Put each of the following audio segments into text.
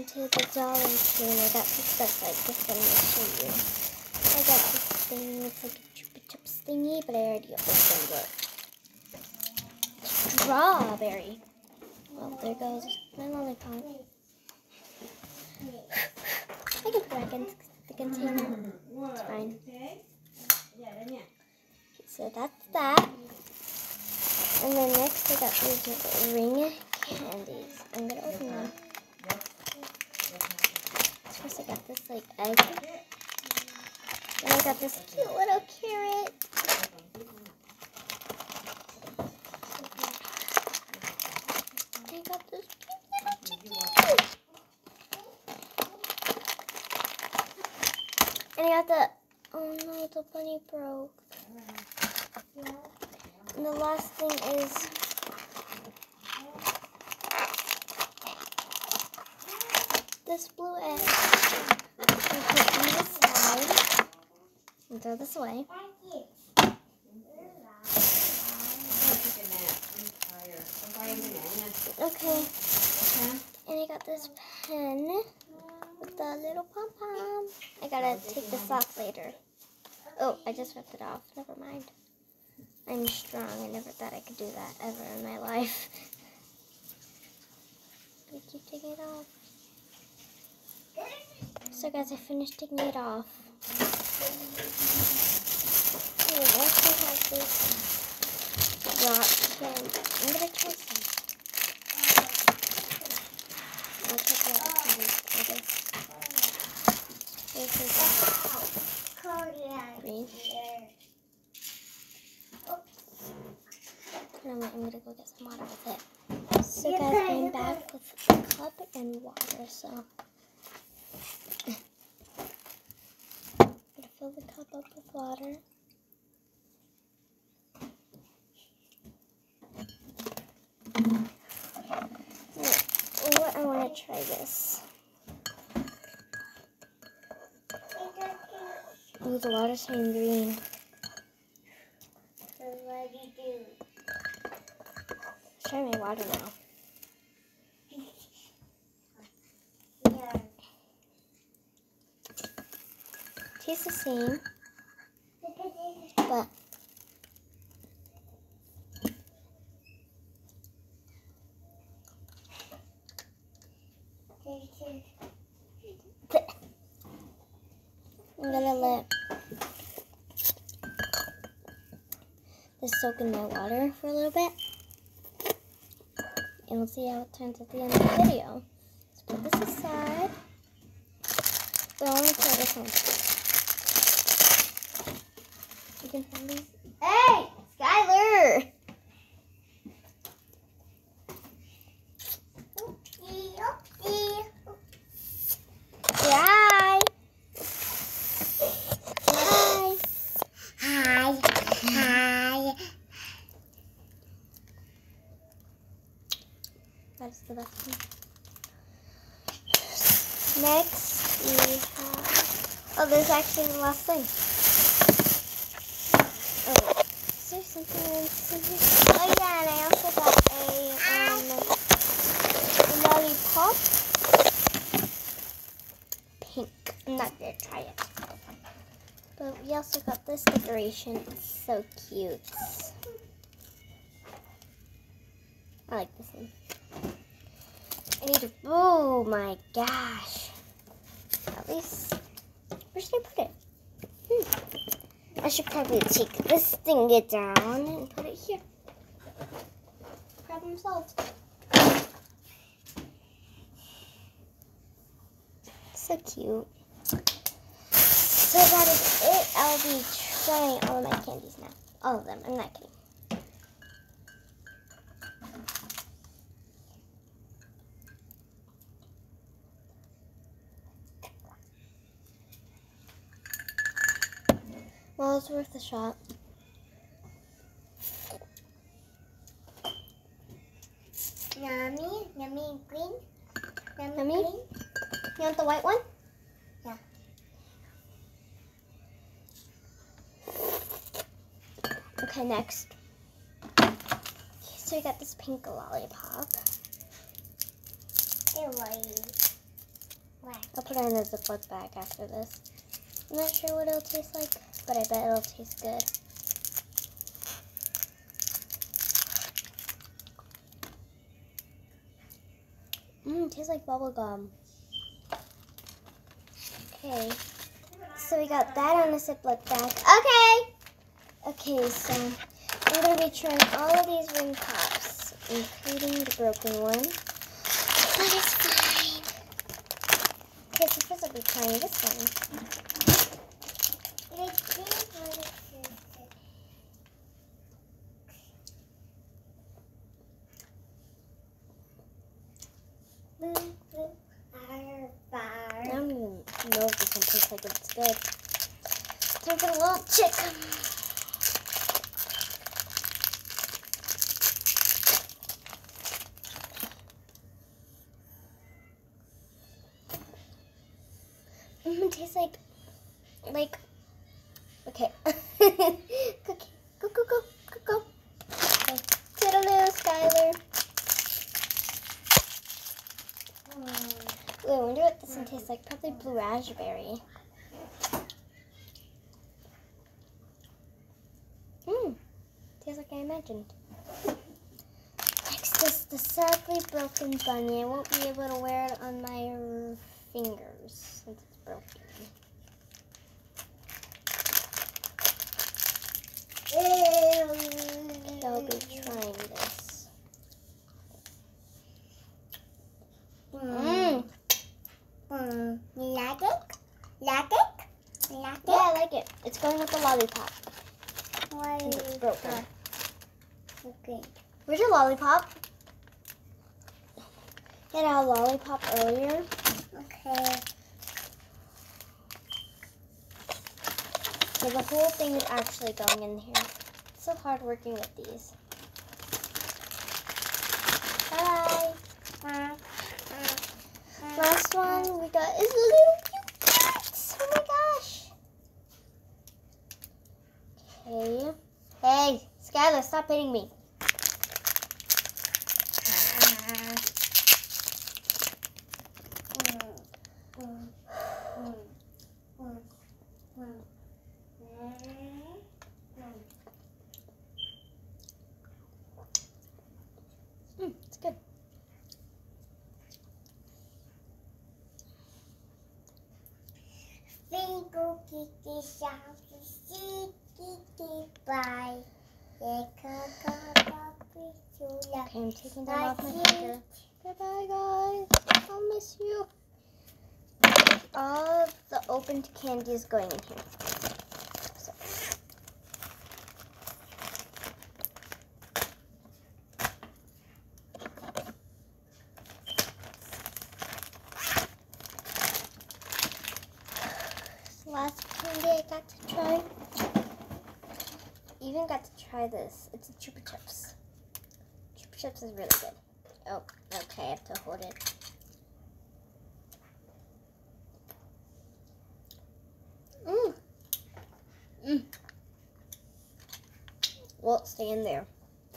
to the Dollar Tree and I got some stuff like this one to show you. I got this thing, it's like a Chupa Chups thingy, but I already opened it. Strawberry. Well, there goes my lollipop. I can put it back in the container. It's fine. Okay, so that's that. And then next I got these ring candies. I'm gonna open them. First I got this like egg. Then I got this cute little carrot. I got this cute little chicken. And I got the, oh no, the bunny broke. And the last thing is this blue egg. I put it on the side and throw this away. Okay. And I got this pen with the little pom-pom. I gotta take this off later. Oh, I just ripped it off. Never mind. I'm strong. I never thought I could do that ever in my life. I keep taking it off. So guys, I finished taking it off. And I also have this rock candy. I'm gonna try some. I'll check it out after this. This is green. I'm gonna go get some water with it. So guys, I'm back with a cup and water, so I'm gonna fill the cup up with water. I want to try this. Ooh, the water's turning green. So what do you do? Let's try my water now. Yeah. Tastes the same, but I'm gonna let this soak in my water for a little bit, and we'll see how it turns at the end of the video. Let's put this aside. But I want to try this one. You can find these. Hey, Skylar! Hi. Hi. Hi. Hi. That's the best one. Next, we have... Oh, there's actually the last thing. Oh, is there something else in here? Oh, yeah, and I also got a lollipop. Pink. I'm not going to try it. But we also got this decoration. It's so cute. I like this one. I need to, oh my gosh. At least, where should I put it? I should probably take this thing down and put it here. Problem solved. So cute. So that is it. I'll be trying all of my candies now. All of them. I'm not kidding. Well, it's worth a shot. Yummy, yummy green. Yummy. Green. You want the white one? Yeah. Okay, next. So we got this pink lollipop. I'll put it in a Ziploc bag after this. I'm not sure what it'll taste like, but I bet it'll taste good. It tastes like bubble gum. Okay, so we got that on a Ziploc bag. Okay, so I'm going to be trying all of these ring pops, including the broken one. But it's fine. Okay, so first I'll be trying this one. I don't even know if this one tastes like it's good. Time for a little chicken. It tastes like, okay. Cookie. Go. Okay. Toodaloo, Skylar. Ooh, I wonder what this one tastes like. Probably blue raspberry. Tastes like I imagined. Next is the sadly broken bunny. I won't be able to wear it on my fingers since it's broken. I'll be trying this. You like it? Like it? Like it? Yeah, I like it. It's going with the lollipop. Why Since it's broken. Okay. Where's your lollipop? You had a lollipop earlier. Okay. So the whole thing is actually going in here. It's so hard working with these. Bye. Last one we got is little cute cats. Oh my gosh. Okay. Hey, Skylar, stop hitting me. It's good. Finger kitty shout see kitty bye. Okay, I'm taking them off my finger. Goodbye, guys. I'll miss you. All the opened candy is going in here. So. Last candy I got to try. Even got to try this. It's a Chupa Chups. Chupa Chups is really good. Oh, okay, I have to hold it. Well, stay in there.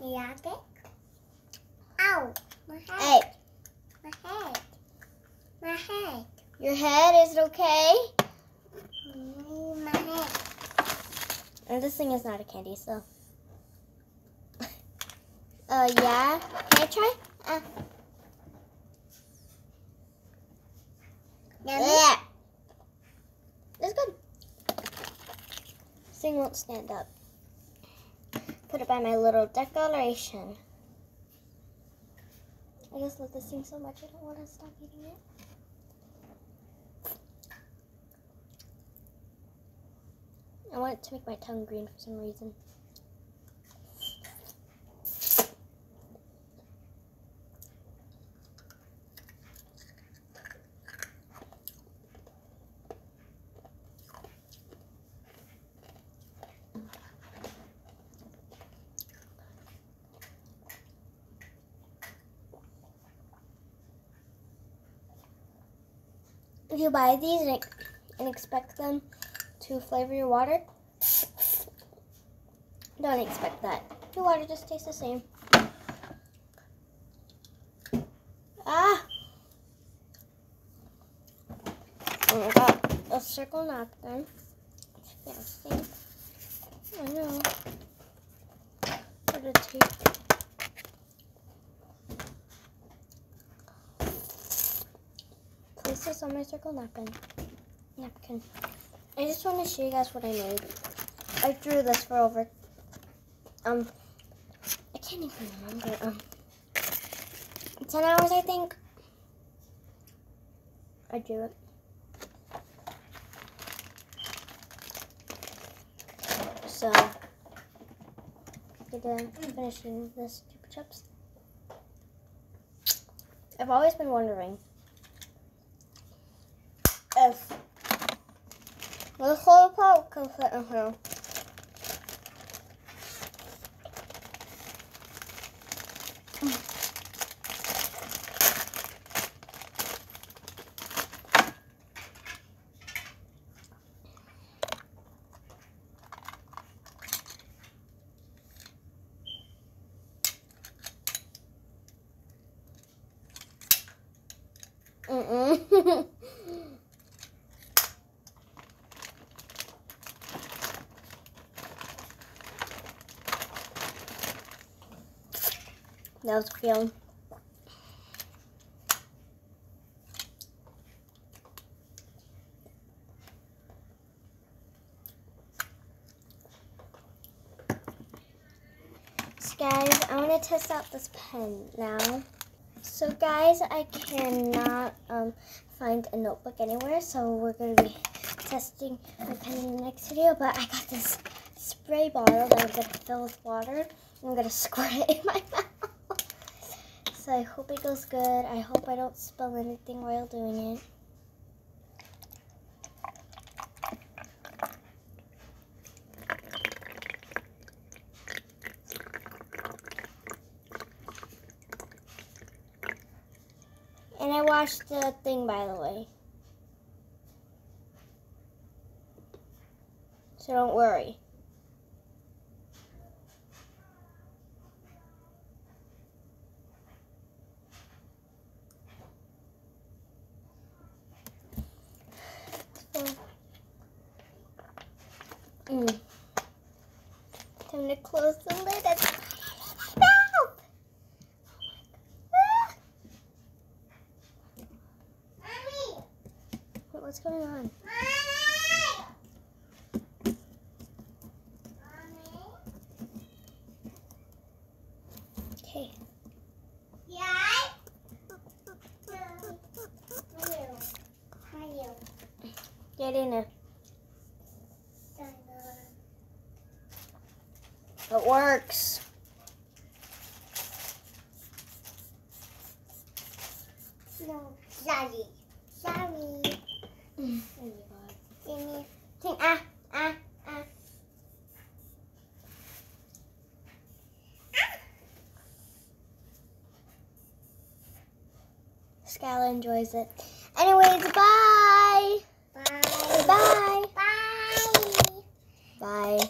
You like it? Ow! My head. Hey, My head. My head. your head, is it okay? My head. And this thing is not a candy, so. Yeah. Can I try? Yeah. It's good. This thing won't stand up. Put it by my little decoration. I just love this thing so much, I don't want to stop eating it. I want it to make my tongue green for some reason. If you buy these and expect them to flavor your water, don't expect that. Your water just tastes the same. circle napkin. Yeah, see? I know. Put a tape. Place this on my circle napkin. I just want to show you guys what I made. I drew this for over, I can't even remember, 10 hours, I think. I drew it. So, finishing this Chupa Chups. I've always been wondering if this whole part can fit in here. That was a feeling. So guys, I want to test out this pen now. So guys, I cannot find a notebook anywhere, so we're going to be testing my pen in the next video. But I got this spray bottle that I'm going to fill with water. I'm going to squirt it in my mouth. So I hope it goes good. I hope I don't spill anything while doing it. And I washed the thing, by the way. So don't worry. Time to close the lid. It's right in my mouth. Mommy. What's going on? Mommy. Okay. Yeah. Mario. Get in there. It works. No, sorry. Sorry. Oh my god. Sing, Skylar enjoys it. Anyways, bye. Bye. Bye. Bye. Bye.